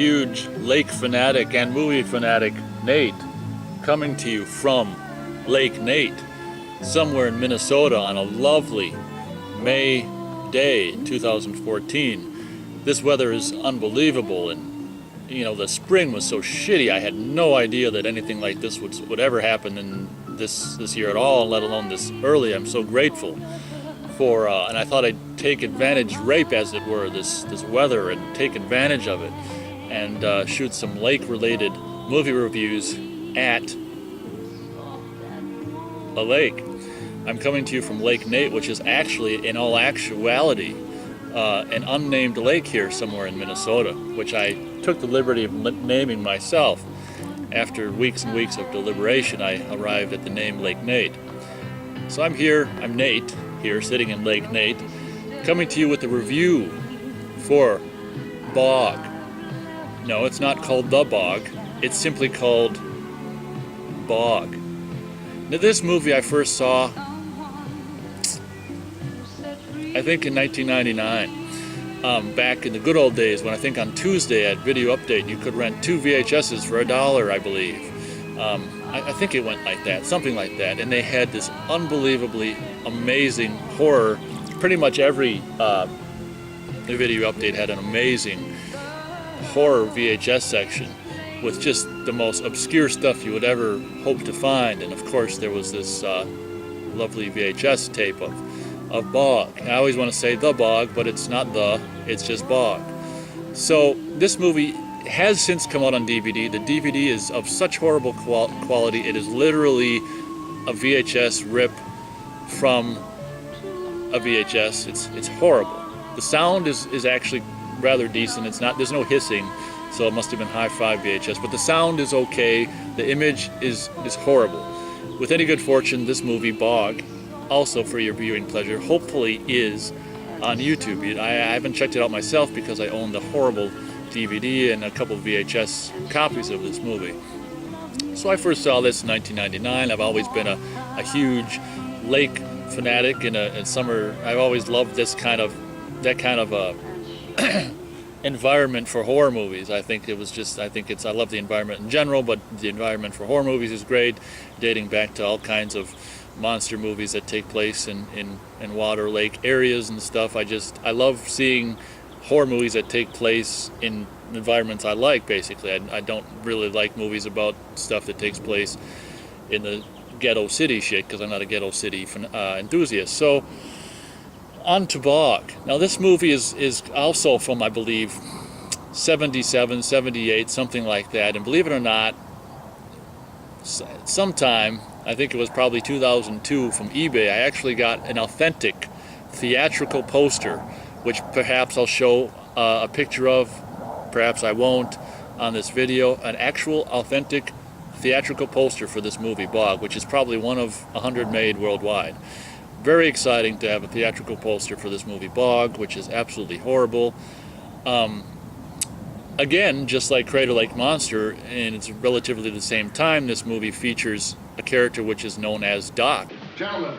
huge lake fanatic and movie fanatic, Nate, coming to you from Lake Nate, somewhere in Minnesota on a lovely May day, 2014. This weather is unbelievable, and you know, the spring was so shitty. I had no idea that anything like this would ever happen in this year at all, let alone this early. I'm so grateful for, and I thought I'd take advantage, rape as it were, this weather and take advantage of it and shoot some lake-related movie reviews at a lake. I'm coming to you from Lake Nate, which is actually, in all actuality, an unnamed lake here somewhere in Minnesota, which I took the liberty of naming myself. After weeks and weeks of deliberation, I arrived at the name Lake Nate. So I'm here, I'm Nate, here sitting in Lake Nate, coming to you with a review for Bog. No, it's not called The Bog, it's simply called Bog. Now, this movie I first saw, I think in 1999. Back in the good old days when I think on Tuesday at Video Update you could rent 2 VHSs for $1, I believe. I think it went like that, something like that. And they had this unbelievably amazing horror. Pretty much every Video Update had an amazing horror VHS section with just the most obscure stuff you would ever hope to find. And of course there was this lovely VHS tape of Bog. I always want to say The Bog, but it's not it's just Bog. So this movie has since come out on DVD. The DVD is of such horrible quality, it is literally a VHS rip from a VHS. It's horrible. The sound is actually rather decent. There's no hissing, so it must have been Hi-Fi VHS, but the sound is okay. The image is horrible. With any good fortune, this movie, Bog, also for your viewing pleasure, hopefully is on YouTube. I haven't checked it out myself because I own the horrible DVD and a couple of VHS copies of this movie. So I first saw this in 1999. I've always been a huge lake fanatic in summer. I've always loved that kind of environment for horror movies. I love the environment in general, but the environment for horror movies is great, dating back to all kinds of monster movies that take place in water lake areas and stuff. I love seeing horror movies that take place in environments I like, basically. I don't really like movies about stuff that takes place in the ghetto city shit, because I'm not a ghetto city enthusiast. So on to Bog. Now this movie is also from, I believe, 77, 78, something like that, and believe it or not, sometime, I think it was probably 2002, from eBay, I actually got an authentic theatrical poster, which perhaps I'll show a picture of, perhaps I won't, on this video. An actual authentic theatrical poster for this movie, Bog, which is probably one of 100 made worldwide. Very exciting to have a theatrical poster for this movie, Bog, which is absolutely horrible. Again, just like Crater Lake Monster, and it's relatively the same time, this movie features a character which is known as Doc. Gentlemen,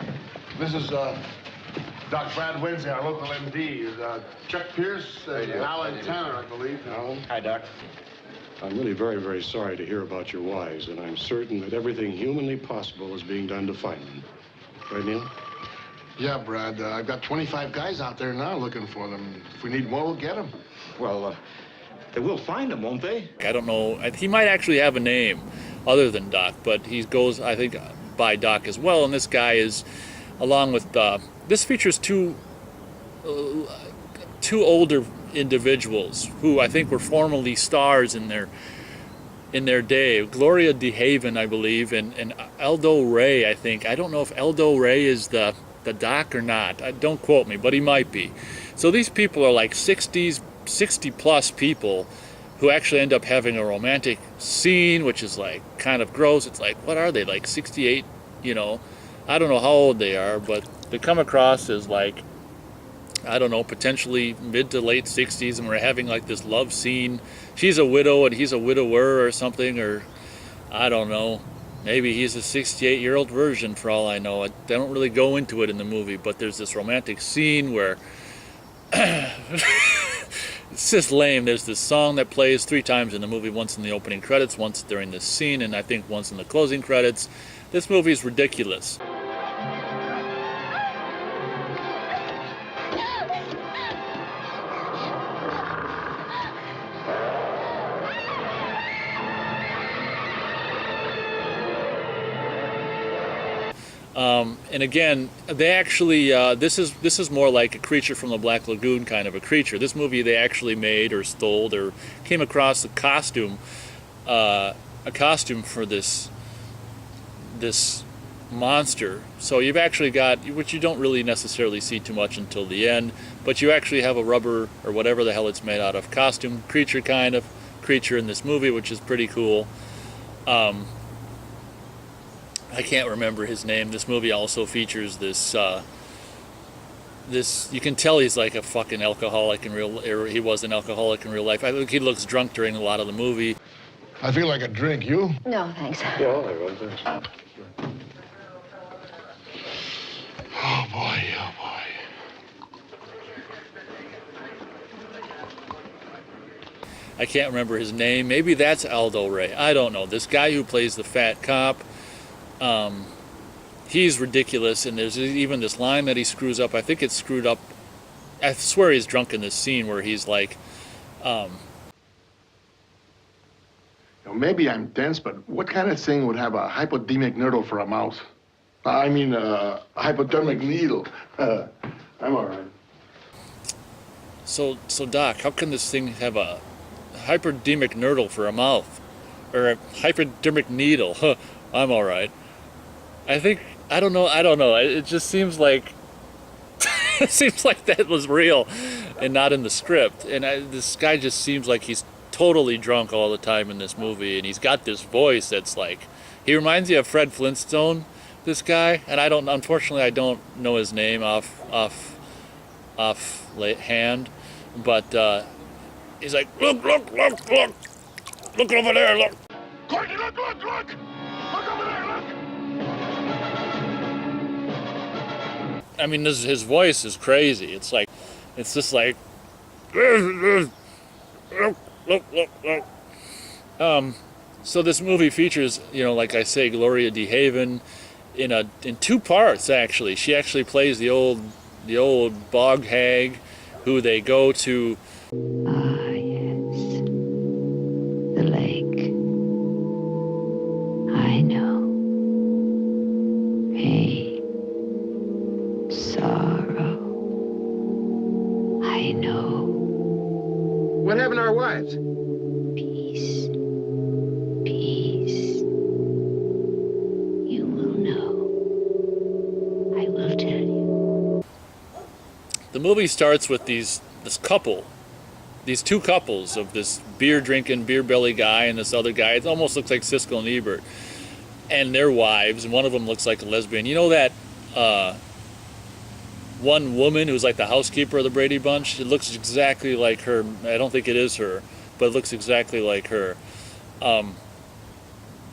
this is Doc Brad Wednesday, our local MD. Chuck Pierce, Alan Tanner, I believe. Hi, Doc. I'm really very, very sorry to hear about your wives, and I'm certain that everything humanly possible is being done to find them. Right, Neil? Yeah, Brad. I've got 25 guys out there now looking for them. If we need more, we'll get them. Well, they will find them, won't they? I don't know. He might actually have a name other than Doc, but he goes, I think, by Doc as well. And this guy is, along with, this features two older individuals who I think were formerly stars in their day. Gloria DeHaven, I believe, and Aldo Ray, I think. I don't know if Aldo Ray is the Doc or not. Don't quote me, but he might be. So these people are like 60 plus people who actually end up having a romantic scene, which is like kind of gross. It's like, what are they, like 68? You know, I don't know how old they are, but they come across as like, I don't know, potentially mid to late 60s, and we're having like this love scene. She's a widow and he's a widower or something, or I don't know. Maybe he's a 68-year-old version for all I know. They don't really go into it in the movie, but there's this romantic scene where it's just lame. There's this song that plays 3 times in the movie, once in the opening credits, once during this scene, and I think once in the closing credits. This movie is ridiculous. And again, they actually this is more like a Creature from the Black Lagoon kind of a creature. This movie they actually made or stole or came across a costume for this monster. So you've actually got, which you don't really necessarily see too much until the end, but you actually have a rubber or whatever the hell it's made out of costume creature kind of creature in this movie, which is pretty cool. I can't remember his name. This movie also features this. You can tell he's like a fucking alcoholic in real. Or he was an alcoholic in real life. I think he looks drunk during a lot of the movie. I feel like a drink. You? No, thanks. Yeah, all right, well, thanks. Oh boy, oh boy. I can't remember his name. Maybe that's Aldo Ray. I don't know. This guy who plays the fat cop. He's ridiculous, and there's even this line that he screws up. I think it's screwed up. I swear he's drunk in this scene where he's like, You know, maybe I'm dense, but what kind of thing would have a hypodermic needle for a mouth? I mean, a hypodermic needle. I'm all right. so Doc, how can this thing have a hypodermic needle for a mouth? Or a hypodermic needle? Huh, I'm all right. I don't know. It just seems like it seems like that was real and not in the script. And this guy just seems like he's totally drunk all the time in this movie, and he's got this voice that's like, he reminds you of Fred Flintstone, this guy. And unfortunately I don't know his name off hand, but he's like, look over there, look. Courtney, look! Look over there, look! I mean, his voice is crazy. It's just like, look. So this movie features, like I say, Gloria DeHaven in 2 parts actually. She actually plays the old bog hag who they go to. Ah, yes. The lake. I know. Pain. Sorrow. I know. What happened to our wives? Peace. Peace. You will know. I will tell you. The movie starts with these 2 couples of this beer drinking, beer belly guy and this other guy. It almost looks like Siskel and Ebert, and their wives. And one of them looks like a lesbian. You know that one woman who's like the housekeeper of the Brady Bunch? It looks exactly like her. I don't think it is her, but it looks exactly like her.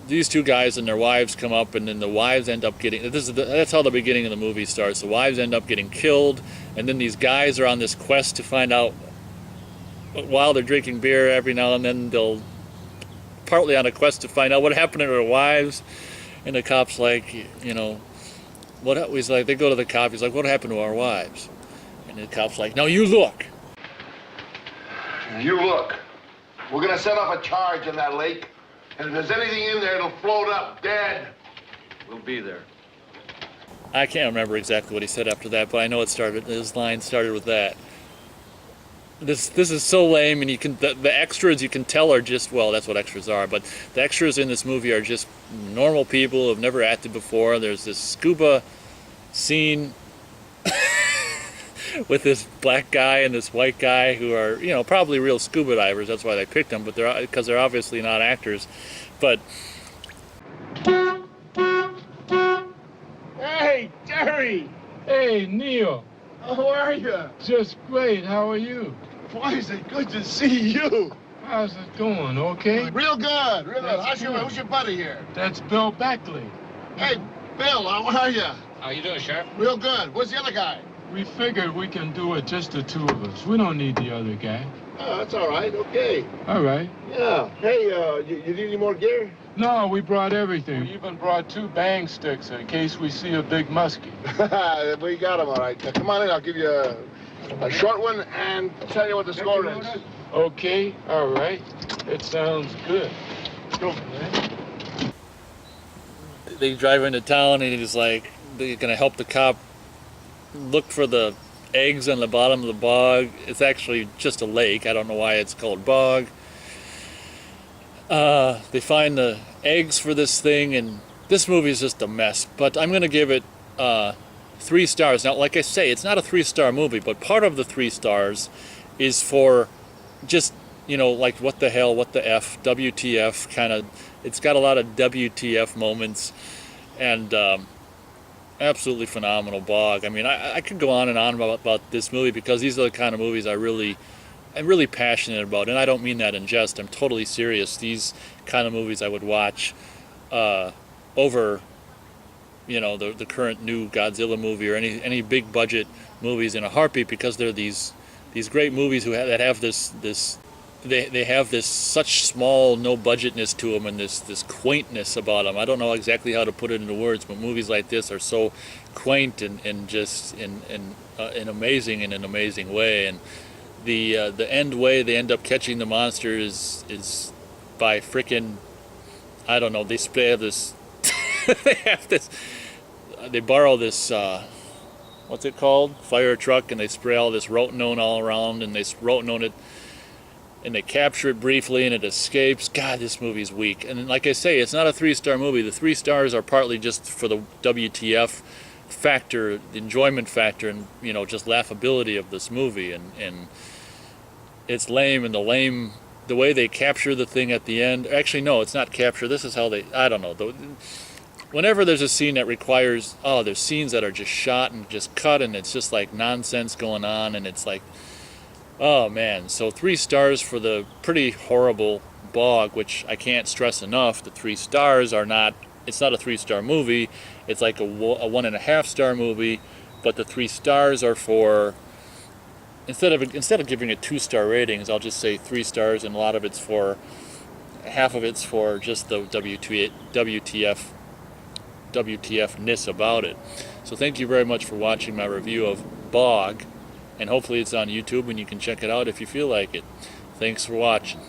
These 2 guys and their wives come up, and then the wives end up getting. That's how the beginning of the movie starts. The wives end up getting killed, and then these guys are on this quest to find out. While they're drinking beer, every now and then they'll partly on a quest to find out what happened to their wives, and the cop's like, what? He's like, they go to the cop. He's like, what happened to our wives? And the cop's like, no, you look. You look. We're gonna set off a charge in that lake, and if there's anything in there, it'll float up dead. We'll be there. I can't remember exactly what he said after that, but I know his line started with that. This is so lame, and the extras you can tell are just, well, that's what extras are, but the extras in this movie are just normal people who've never acted before. There's this scuba scene with this black guy and this white guy who are, probably real scuba divers. That's why they picked them, but because they're obviously not actors. But Hey, Jerry! Hey, Neil. How are you? Just great. How are you? Boy, is it good to see you. How's it going? Okay? Real good, real good. That's good. Who's your buddy here? That's Bill Beckley. Hey, Bill, how are you? How you doing, Sheriff? Real good. Where's the other guy? We figured we can do it just the 2 of us. We don't need the other guy. That's all right. Okay. All right. Yeah. Hey, you need any more gear? No, we brought everything. We even brought 2 bang sticks in case we see a big muskie. We got them, all right. Now, come on in. I'll give you a short one and tell you what the score is. Okay, all right. It sounds good. Go. They drive into town and he's like, they're gonna help the cop look for the eggs on the bottom of the bog. It's actually just a lake. I don't know why it's called bog. They find the eggs for this thing, and this movie is just a mess. But I'm gonna give it 3 stars. Now, like I say, it's not a 3-star movie, but part of the 3 stars is for just, you know, like what the hell, what the F, WTF kind of. It's got a lot of WTF moments, and absolutely phenomenal bog. I mean, I could go on and on about this movie because these are the kind of movies I'm really passionate about, and I don't mean that in jest. I'm totally serious. These kind of movies I would watch over, you know, the current new Godzilla movie or any big budget movies in a heartbeat, because they're these great movies that have this. They have this such small, no budgetness to them, and this quaintness about them. I don't know exactly how to put it into words, but movies like this are so quaint and just amazing in an amazing way. And the end way they end up catching the monster is by frickin', I don't know. They have this. They borrow this. What's it called? Fire truck, and they spray all this rotenone all around, and they rotenone it. And they capture it briefly, and it escapes. God, this movie's weak. And like I say, it's not a 3-star movie. The 3 stars are partly just for the WTF factor, the enjoyment factor, and, you know, just laughability of this movie. And it's lame, and the way they capture the thing at the end. Actually, no, it's not capture. This is how they. I don't know. Whenever there's a scene that requires, there's scenes that are just shot and just cut, and it's just like nonsense going on, and it's like. Oh man, so 3 stars for the pretty horrible bog, which I can't stress enough. The 3 stars are not, it's not a 3-star movie, it's like a 1.5-star movie, but the 3 stars are for, instead of giving it 2-star ratings, I'll just say 3 stars, and a lot of it's for, half of it's for just the WTF-ness about it. So thank you very much for watching my review of Bog. And hopefully it's on YouTube and you can check it out if you feel like it. Thanks for watching.